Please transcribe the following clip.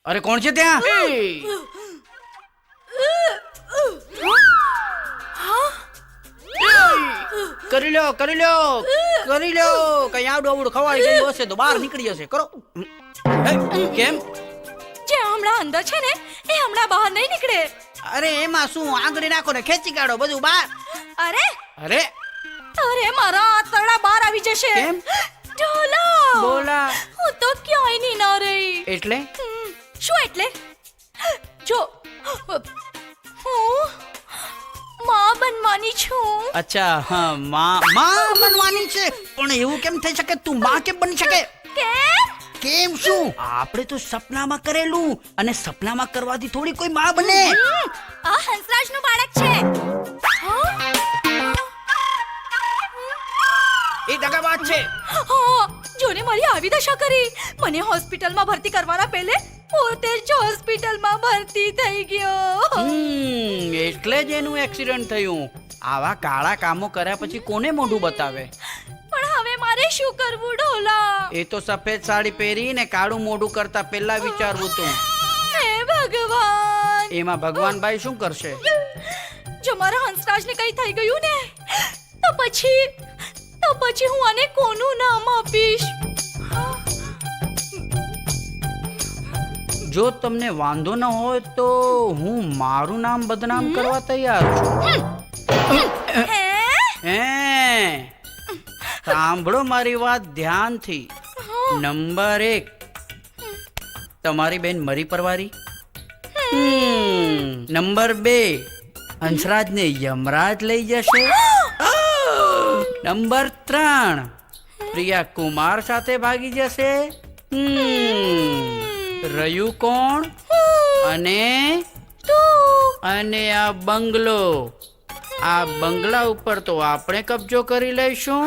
અરે કોણ છે ત્યાં? કરી લ્યો કરી લ્યો કરી લ્યો. કઈ આડું અવડું ખવાઈ ગયું હશે તો બહાર નીકળી જશે. કરો. કેમ? જે હમણાં અંદર છે ને એ હમણાં બહાર નહીં નીકળે. અરે એમાં શું, આંગળી નાખો ને ખેંચી કાઢો બધું બહાર. અરે અરે અરે મારા આંતરડા બહાર આવી જશે. કેમ? ઢોલા બોલા. હું તો ક્યાંય નહીં ના રહી. એટલે શું એટલે? જો હું માં બનવાની છું. અચ્છા, હા, માં બનવાની છે. પણ એવું કેમ થઈ શકે? તું માં કેમ બની શકે? કેમ? કેમ શું? આપણે તો સપનામાં કરેલું, અને સપનામાં કરવાથી થોડી કોઈ માં બને. આ હંસરાજનું બાળક છે. એ દગાબાજ છે. હા, જોને મારી આવી દશા કરી. મને હોસ્પિટલમાં ભરતી કરવાના પહેલે પોતે જ હોસ્પિટલમાં ભરતી થઈ ગયો. એટલે જ એનું એક્સિડન્ટ થયું. આવા કાળા કામો કર્યા પછી કોને મોઢું બતાવે? પણ હવે મારે શું કરવું ઢોલા? એ તો સફેદ સાડી પહેરીને કાળું મોઢું કરતા પહેલા વિચારવું તું. હે ભગવાન! એમાં ભગવાનભાઈ શું કરશે? જો મારા હંસરાજને કઈ થઈ ગયું ને તો પછી હું આને કોનું નામ આપીશ? જો તમને વાંધો ન હોય તો હું મારું નામ બદનામ કરવા તૈયાર છું. હે? સાંભળો મારી વાત ધ્યાનથી. નંબર 1, તમારી બેન મરી પરવારી. નંબર 2, હંસરાજને યમરાજ લઈ જશે. નંબર 3, પ્રિયા કુમાર સાથે ભાગી જશે. રહ્યું કોણ? અને આ બંગલો. આ બંગલા ઉપર તો આપણે કબજો કરી લઈશું.